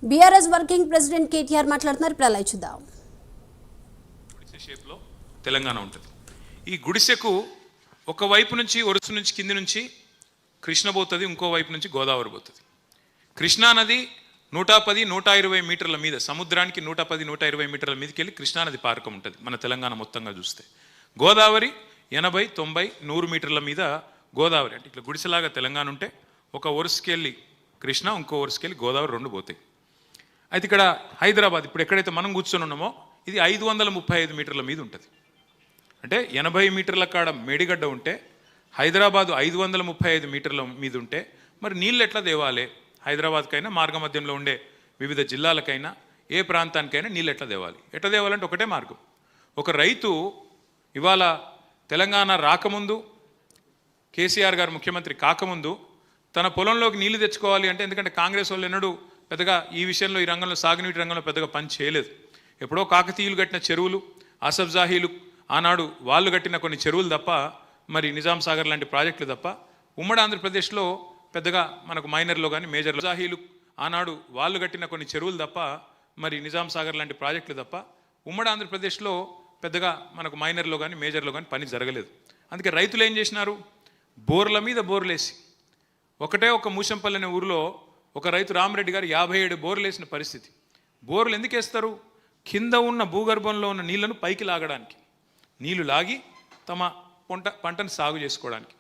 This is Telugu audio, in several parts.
బీఆర్ఎస్ వర్కింగ్ ప్రెసిడెంట్ కేటీఆర్ మాట్లాడుతున్నారు. ప్రళయ్ చూద్దాం. గుడిసె షేప్లో తెలంగాణ ఉంటుంది. ఈ గుడిసెకు ఒక వైపు నుంచి ఒరుసు నుంచి కింది నుంచి కృష్ణ పోతుంది, ఇంకో వైపు నుంచి గోదావరి పోతుంది. కృష్ణా నది 110-120 మీటర్ల మీద, సముద్రానికి 110-120 మీటర్ల మీదకి వెళ్ళి కృష్ణానది పారకం ఉంటుంది మన తెలంగాణ మొత్తంగా చూస్తే. గోదావరి 80-90-100 మీటర్ల మీద గోదావరి. అంటే ఇట్లా గుడిసెలాగా తెలంగాణ ఉంటే ఒక ఒరుసుకెళ్ళి కృష్ణ, ఇంకో ఒరుసుకెళ్ళి గోదావరి రెండు పోతాయి. అయితే ఇక్కడ హైదరాబాద్ ఇప్పుడు ఎక్కడైతే మనం కూర్చొని ఉన్నామో ఇది 535 మీటర్ల మీద ఉంటుంది. అంటే 80 మీటర్ల కాడ మేడిగడ్డ ఉంటే హైదరాబాదు 535 మీటర్ల మీద ఉంటే మరి నీళ్ళు ఎట్లా తేవాలి? హైదరాబాద్కైనా మార్గమధ్యంలో ఉండే వివిధ జిల్లాలకైనా ఏ ప్రాంతానికైనా నీళ్ళు ఎట్లా తేవాలి? ఎట్లా తేవాలంటే ఒకటే మార్గం. ఒక రైతు ఇవాళ తెలంగాణ రాకముందు, కేసీఆర్ గారు ముఖ్యమంత్రి కాకముందు తన పొలంలోకి నీళ్లు తెచ్చుకోవాలి అంటే, ఎందుకంటే కాంగ్రెస్ వాళ్ళు ఎన్నడూ పెద్దగా ఈ విషయంలో, ఈ రంగంలో, సాగునీటి రంగంలో పెద్దగా పని చేయలేదు. ఎప్పుడో కాకతీయులు కట్టిన చెరువులు, ఆసఫ్ జాహీలు ఆనాడు వాళ్ళు కట్టిన కొన్ని చెరువులు తప్ప, మరి నిజాం సాగర్ లాంటి ప్రాజెక్టులు తప్ప ఉమ్మడి ఆంధ్రప్రదేశ్లో పెద్దగా మనకు మైనర్లో కానీ మేజర్లో, జాహీలు ఆనాడు వాళ్ళు కట్టిన కొన్ని చెరువులు తప్ప, మరి నిజాం సాగర్ లాంటి ప్రాజెక్టులు తప్ప ఉమ్మడి ఆంధ్రప్రదేశ్లో పెద్దగా మనకు మైనర్లో కానీ మేజర్లో కానీ పని జరగలేదు. అందుకే రైతులు ఏం చేసినారు? బోర్ల మీద బోర్లేసి, ఒకటే ఒక మూషంపల్లి అనే ఊరిలో ఒక రైతు రామరెడ్డి గారు 57 బోర్లు వేసిన పరిస్థితి. బోర్లు ఎందుకు వేస్తారు? కింద ఉన్న భూగర్భంలో ఉన్న నీళ్లను పైకి లాగడానికి, నీళ్లు లాగి తమ పంటను సాగు చేసుకోవడానికి.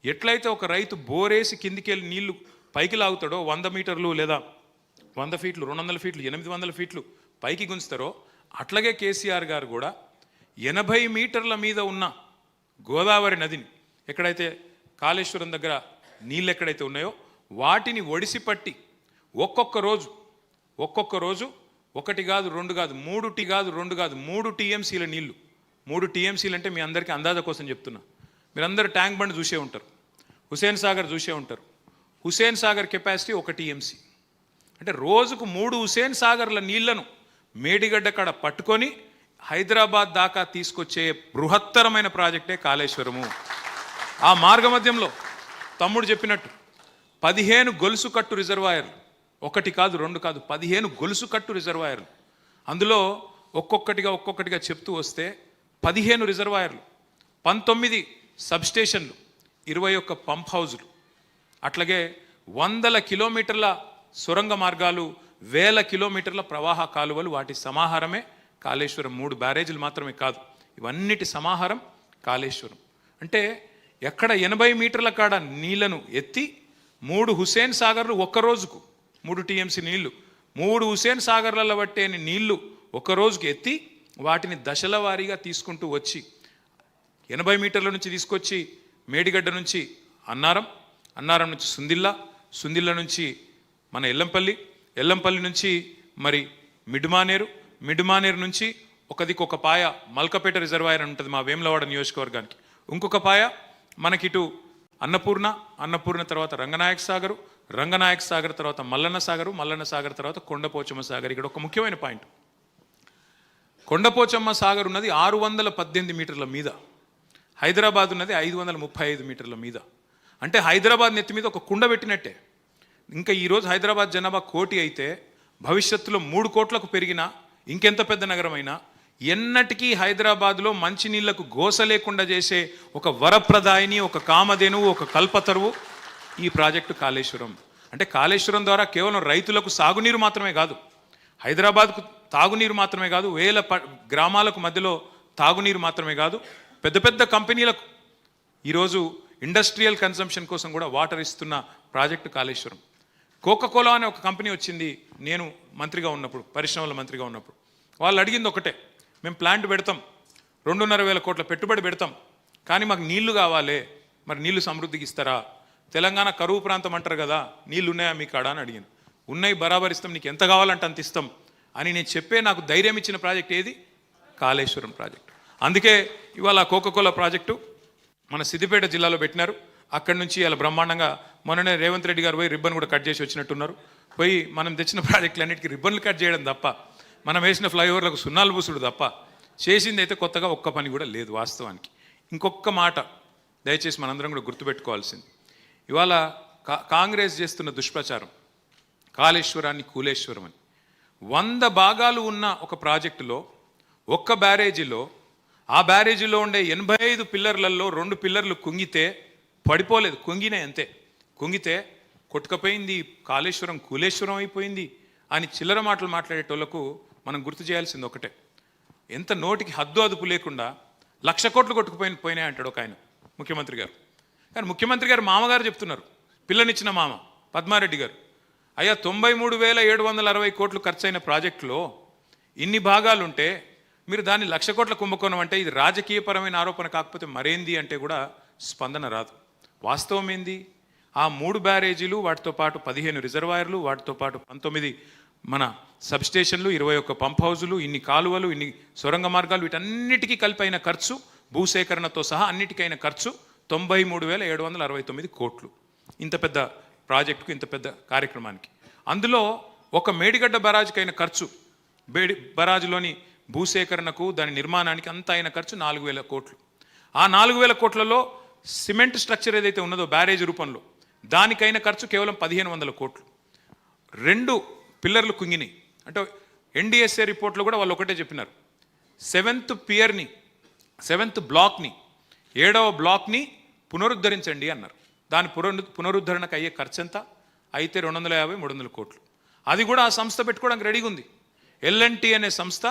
ఎట్లయితే ఒక రైతు బోరేసి కిందికి వెళ్ళి నీళ్లు పైకి లాగుతాడో, 100 మీటర్లు లేదా 100 ఫీట్లు, 200 ఫీట్లు, 800 ఫీట్లు పైకి గుంచుతారో, అట్లాగే కేసీఆర్ గారు కూడా 80 మీటర్ల మీద ఉన్న గోదావరి నదిని, ఎక్కడైతే కాళేశ్వరం దగ్గర నీళ్ళు ఎక్కడైతే ఉన్నాయో వాటిని ఒడిసి పట్టి ఒక్కొక్క రోజు 1 కాదు 2 కాదు 3 టీఎంసీల నీళ్లు. 3 టీఎంసీలు అంటే మీ అందరికీ అందాజ కోసం చెప్తున్నా. మీరందరూ ట్యాంక్ బండ్ చూసే ఉంటారు, హుసేన్ సాగర్ చూసే ఉంటారు. Hussain Sagar capacity 1 TMC. అంటే రోజుకు 3 హుసేన్ సాగర్ల నీళ్లను మేడిగడ్డ కాడ పట్టుకొని హైదరాబాద్ దాకా తీసుకొచ్చే బృహత్తరమైన ప్రాజెక్టే కాళేశ్వరము. ఆ మార్గమధ్యంలో తమ్ముడు చెప్పినట్టు 15 గొలుసు కట్టు రిజర్వాయర్లు, 1 కాదు 2 కాదు 15 గొలుసు కట్టు రిజర్వాయర్లు. అందులో ఒక్కొక్కటిగా చెప్తూ వస్తే 15 రిజర్వాయర్లు, 19 సబ్స్టేషన్లు, 21 పంప్ హౌజులు, అట్లాగే 100 కిలోమీటర్ల సొరంగ మార్గాలు, 1000 కిలోమీటర్ల ప్రవాహ కాలువలు, వాటి సమాహారమే కాళేశ్వరం. 3 బ్యారేజీలు మాత్రమే కాదు, ఇవన్నిటి సమాహారం కాళేశ్వరం. అంటే ఎక్కడ 80 మీటర్ల కాడ నీళ్లను ఎత్తి 3 హుసేన్ సాగర్లు ఒక్క రోజుకు 3 టీఎంసీ నీళ్లు, 3 హుసేన్ సాగర్లలో పట్టే నీళ్లు ఒక్క రోజుకు ఎత్తి వాటిని దశల వారీగా తీసుకుంటూ వచ్చి 80 మీటర్ల నుంచి తీసుకొచ్చి మేడిగడ్డ నుంచి అన్నారం నుంచి సుందిల్ల నుంచి మన ఎల్లంపల్లి నుంచి మరి మిడ్మానేరు నుంచి ఒక పాయ మల్కపేట రిజర్వాయర్ అని ఉంటుంది మా వేములవాడ నియోజకవర్గానికి, ఇంకొక పాయ మనకిటు అన్నపూర్ణ తర్వాత రంగనాయక సాగర్ తర్వాత మల్లన్న సాగర్ తర్వాత కొండపోచమ్మ సాగర్. ఇక్కడ ఒక ముఖ్యమైన పాయింట్, కొండపోచమ్మ సాగర్ ఉన్నది 618 మీటర్ల మీద, హైదరాబాద్ ఉన్నది 535 మీటర్ల మీద. అంటే హైదరాబాద్ నెత్తి మీద ఒక కుండ పెట్టినట్టే. ఇంకా ఈరోజు హైదరాబాద్ జనాభా 1 కోటి అయితే భవిష్యత్తులో 3 కోట్లకు పెరిగినా, ఇంకెంత పెద్ద నగరమైనా, ఎన్నటికీ హైదరాబాద్లో మంచినీళ్లకు గోస లేకుండా చేసే ఒక వరప్రదాయిని, ఒక కామధేనువు, ఒక కల్పతరువు ఈ ప్రాజెక్టు కాళేశ్వరం. అంటే కాళేశ్వరం ద్వారా కేవలం రైతులకు సాగునీరు మాత్రమే కాదు, హైదరాబాద్కు తాగునీరు మాత్రమే కాదు, వేల గ్రామాలకు మధ్యలో తాగునీరు మాత్రమే కాదు, పెద్ద పెద్ద కంపెనీలకు ఈరోజు ఇండస్ట్రియల్ కన్సంప్షన్ కోసం కూడా వాటర్ ఇస్తున్న ప్రాజెక్టు కాళేశ్వరం. కోకాకోలా అనే ఒక కంపెనీ వచ్చింది నేను మంత్రిగా ఉన్నప్పుడు, పరిశ్రమల మంత్రిగా ఉన్నప్పుడు. వాళ్ళు అడిగింది ఒకటే, మేము ప్లాంట్ పెడతాం, 2,500 కోట్ల పెట్టుబడి పెడతాం, కానీ మాకు నీళ్లు కావాలి, మరి నీళ్లు సమృద్ధికి ఇస్తారా? తెలంగాణ కరువు ప్రాంతం అంటారు కదా, నీళ్ళు ఉన్నాయా మీ కాడ అని అడిగాను. ఉన్నాయి, బరాబర్ ఇస్తాం, నీకు ఎంత కావాలంటే అంత ఇస్తాం అని నేను చెప్పే నాకు ధైర్యం ఇచ్చిన ప్రాజెక్ట్ ఏది? కాళేశ్వరం ప్రాజెక్టు. అందుకే ఇవాళ కోకాకోలా ప్రాజెక్టు మన సిద్దిపేట జిల్లాలో పెట్టినారు. అక్కడి నుంచి ఇలా బ్రహ్మాండంగా మొన్ననే రేవంత్ రెడ్డి గారు పోయి రిబ్బన్ కూడా కట్ చేసి వచ్చినట్టున్నారు. పోయి మనం తెచ్చిన ప్రాజెక్టులన్నిటికీ రిబ్బన్లు కట్ చేయడం తప్ప, మనం వేసిన ఫ్లైఓవర్లకు సున్నాలు పూసుడు తప్ప చేసింది అయితే కొత్తగా ఒక్క పని కూడా లేదు వాస్తవానికి. ఇంకొక మాట దయచేసి మనందరం కూడా గుర్తుపెట్టుకోవాల్సింది, ఇవాళ కాంగ్రెస్ చేస్తున్న దుష్ప్రచారం కాళేశ్వరాన్ని కూలేశ్వరం అని. 100 భాగాలు ఉన్న ఒక ప్రాజెక్టులో ఒక్క బ్యారేజీలో ఆ బ్యారేజీలో ఉండే 85 పిల్లర్లలో 2 పిల్లర్లు కుంగితే పడిపోలేదు, కుంగినే అంతే. కుంగితే కొట్టుకపోయింది, కాళేశ్వరం కూలేశ్వరం అయిపోయింది అని చిల్లర మాటలు మాట్లాడేటోళ్లకు మనం గుర్తు చేయాల్సింది ఒకటే, ఎంత నోటికి హద్దు అదుపు లేకుండా 1,00,000 కోట్లు కొట్టుకుపోయినాయి అంటాడు ఒక ఆయన ముఖ్యమంత్రి గారు. కానీ ముఖ్యమంత్రి గారు మామగారు చెప్తున్నారు, పిల్లనిచ్చిన మామ పద్మారెడ్డి గారు, అయ్యా 93,760 కోట్లు ఖర్చయిన ప్రాజెక్టులో ఇన్ని భాగాలుంటే మీరు దాన్ని 1,00,000 కోట్ల కుంభకోణం అంటే ఇది రాజకీయపరమైన ఆరోపణ కాకపోతే మరేంది అంటే కూడా స్పందన రాదు. వాస్తవం ఏంది? ఆ 3 బ్యారేజీలు, వాటితో పాటు 15 రిజర్వాయర్లు, వాటితో పాటు 19 మన సబ్స్టేషన్లు, 21 పంప్ హౌజులు, ఇన్ని కాలువలు, ఇన్ని సొరంగ మార్గాలు, వీటన్నిటికీ కలిపి అయిన ఖర్చు, భూసేకరణతో సహా అన్నిటికైన ఖర్చు 93,769 కోట్లు. ఇంత పెద్ద ప్రాజెక్టుకు, ఇంత పెద్ద కార్యక్రమానికి. అందులో ఒక మేడిగడ్డ బరాజుకైన ఖర్చు, బరాజులోని భూసేకరణకు, దాని నిర్మాణానికి అంతా అయిన ఖర్చు 4,000 కోట్లు. ఆ 4,000 కోట్లలో సిమెంట్ స్ట్రక్చర్ ఏదైతే ఉన్నదో బ్యారేజ్ రూపంలో, దానికైన ఖర్చు కేవలం 1,500 కోట్లు. 2 పిల్లర్లు కుంగినాయి అంటే ఎన్డిఎస్ఏ రిపోర్ట్లో కూడా వాళ్ళు ఒకటే చెప్పినారు, 7th పియర్ని, 7th బ్లాక్ని, 7వ బ్లాక్ని పునరుద్ధరించండి అన్నారు. దాని పునరుద్ధరణకు అయ్యే ఖర్చు ఎంత? అయితే 250-300 కోట్లు. అది కూడా ఆ సంస్థ పెట్టుకోవడానికి రెడీగా ఉంది. ఎల్ఎన్టీ అనే సంస్థ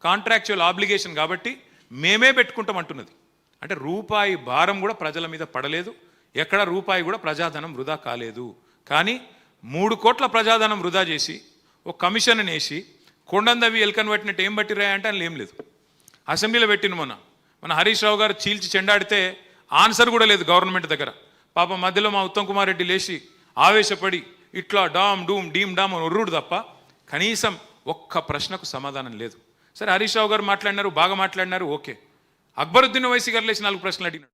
కాంట్రాక్చువల్ ఆబ్లిగేషన్ కాబట్టి మేమే పెట్టుకుంటాం అంటున్నది. అంటే రూపాయి భారం కూడా ప్రజల మీద పడలేదు, ఎక్కడ రూపాయి కూడా ప్రజాధనం వృధా కాలేదు. కానీ 3 కోట్ల ప్రజాధనం వృధా చేసి ఒక కమిషన్ వేసి కొండందవి ఎల్కన్ పట్టినట్టు ఏం పట్టిరాయా అంటే అని ఏం లేదు. అసెంబ్లీలో పెట్టిన మన హరీష్ రావు గారు చీల్చి చెండాడితే ఆన్సర్ కూడా లేదు గవర్నమెంట్ దగ్గర. పాపం మధ్యలో మా ఉత్తమ్ కుమార్ రెడ్డి లేచి ఆవేశపడి ఇట్లా డామ్ డూమ్ డీమ్ డామ్ అని ఒర్రుడు తప్ప కనీసం ఒక్క ప్రశ్నకు సమాధానం లేదు. సరే హరీష్ రావు గారు మాట్లాడినారు, బాగా మాట్లాడినారు, ఓకే. అక్బరుద్దీన్ ఓవైసీ గారు లేచి 4 ప్రశ్నలు అడిగినాడు.